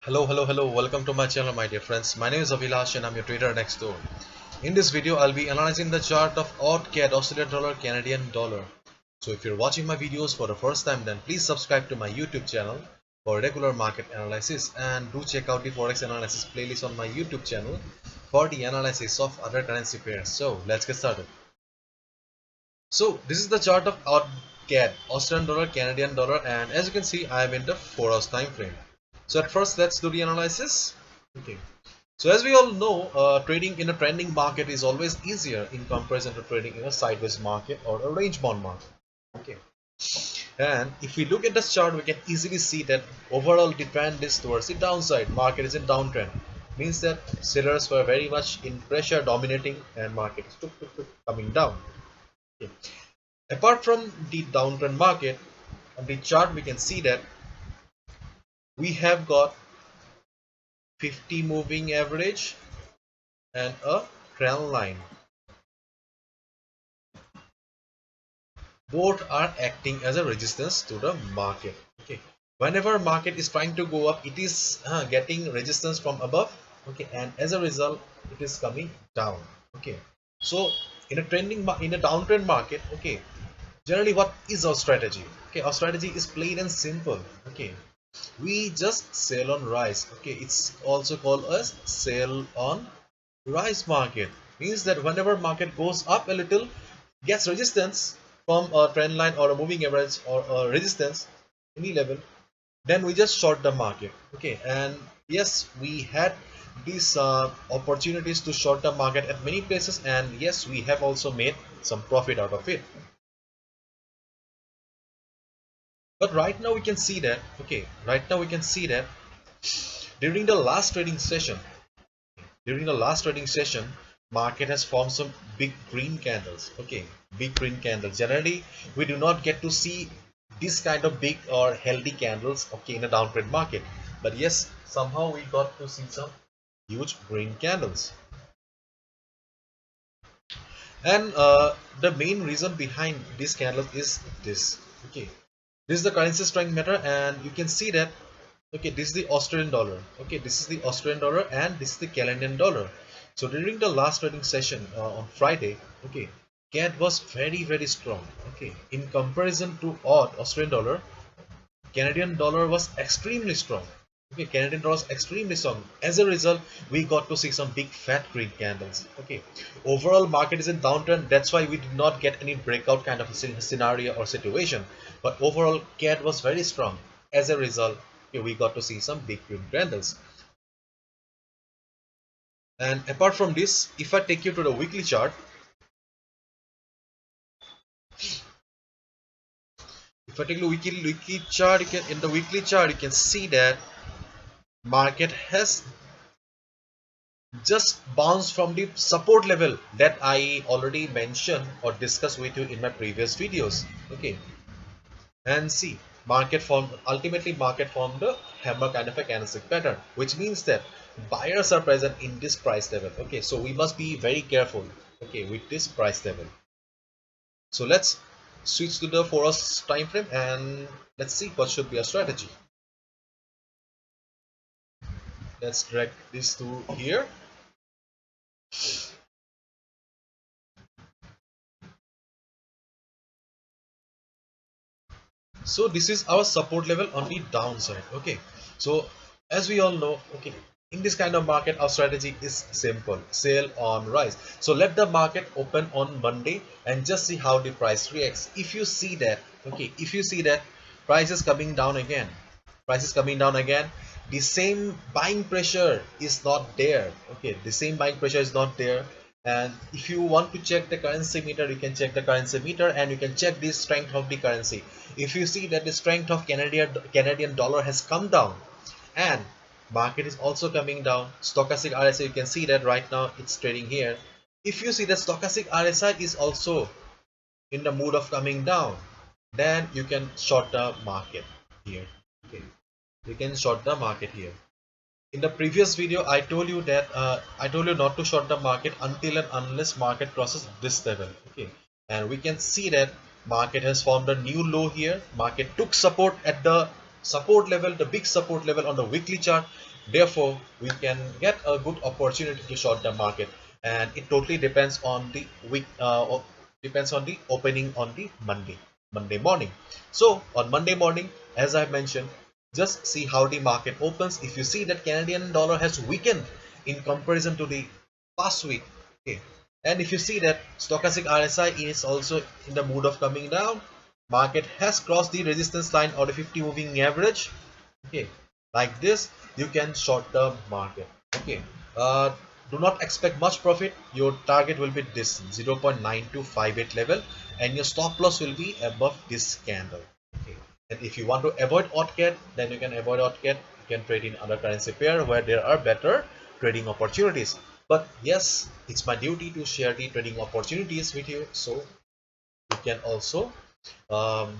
Hello, welcome to my channel, my dear friends. My name is Avilash and I'm your trader next door. In this video, I'll be analyzing the chart of AUD CAD Australian dollar, Canadian dollar. So if you're watching my videos for the first time, then please subscribe to my YouTube channel for regular market analysis, and do check out the Forex analysis playlist on my YouTube channel for the analysis of other currency pairs. So let's get started. So this is the chart of AUD CAD, Australian dollar, Canadian dollar, and as you can see, I am in the 4 hours time frame. So at first, let's do the analysis. Okay. So as we all know, trading in a trending market is always easier in comparison to trading in a sideways market or a range bound market. Okay. And if we look at this chart, we can easily see that overall the trend is towards the downside. Market is in downtrend. Means that sellers were very much in pressure dominating and market is coming down. Okay. Apart from the downtrend market, on the chart we can see that we have got 50 moving average and a trend line. Both are acting as a resistance to the market. Okay, whenever market is trying to go up, it is getting resistance from above. Okay, and as a result, it is coming down. Okay, so in a downtrend market, okay, generally what is our strategy? Okay, our strategy is plain and simple. Okay, we just sell on rise. Okay, it's also called as sell on rise market. Means that whenever market goes up a little, gets resistance from a trend line or a moving average or a resistance any level, then we just short the market. Okay, and yes, we had these opportunities to short the market at many places, and yes, we have also made some profit out of it. But right now we can see that, okay, right now we can see that during the last trading session, market has formed some big green candles. Okay, big green candles. Generally, we do not get to see this kind of big or healthy candles, okay, in a downtrend market. But yes, somehow we got to see some huge green candles. And the main reason behind this candle is this. Okay, this is the currency strength meter, and you can see that, okay, this is the Australian dollar. Okay, this is the Australian dollar and this is the Canadian dollar. So during the last trading session on Friday, okay, CAD was very strong. Okay, in comparison to odd Australian dollar, Canadian dollar was extremely strong. Okay, Canadian dollar was extremely strong. As a result, we got to see some big fat green candles. Okay, overall market is in downtrend. That's why we did not get any breakout kind of a scenario or situation. But overall, CAD was very strong. As a result, okay, we got to see some big green candles. And apart from this, if I take you to the weekly chart, if I take the weekly chart, in the weekly chart you can see that market has just bounced from the support level that I already mentioned or discussed with you in my previous videos. Okay, and see, market formed a hammer kind of a candlestick pattern, which means that buyers are present in this price level. Okay, so we must be very careful, okay, with this price level. So let's switch to the 4 hours time frame and let's see what should be our strategy. Let's drag this to here. So this is our support level on the downside. Okay, so as we all know, okay, in this kind of market our strategy is simple: sell on rise. So let the market open on Monday and just see how the price reacts. If you see that, okay, if you see that price is coming down again, the same buying pressure is not there. Okay, the same buying pressure is not there. And if you want to check the currency meter, you can check the currency meter and you can check the strength of the currency. If you see that the strength of Canadian dollar has come down and market is also coming down, stochastic RSI, you can see that right now it's trading here. If you see that stochastic RSI is also in the mood of coming down, then you can short the market here. Okay, you can short the market here. In the previous video, I told you that I told you not to short the market until and unless market crosses this level. Okay, and we can see that market has formed a new low here. Market took support at the support level, the big support level on the weekly chart. Therefore, we can get a good opportunity to short the market, and it totally depends on the depends on the opening on the Monday morning. So on Monday morning, as I mentioned, just see how the market opens. If you see that Canadian dollar has weakened in comparison to the past week, okay, and if you see that stochastic RSI is also in the mood of coming down, market has crossed the resistance line or the 50 moving average, okay, like this, you can short the market, okay. Do not expect much profit. Your target will be this 0.9258 level, and your stop loss will be above this candle, okay. And if you want to avoid AUDCAD, then you can avoid AUDCAD. You can trade in other currency pair where there are better trading opportunities. But yes, it's my duty to share the trading opportunities with you, so you can also um,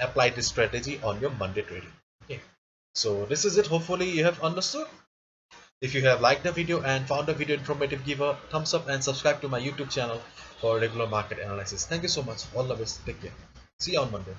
apply this strategy on your Monday trading, okay. So this is it. Hopefully you have understood. If you have liked the video and found the video informative, give a thumbs up and subscribe to my YouTube channel for regular market analysis. Thank you so much. All the best. Take care. See you on Monday.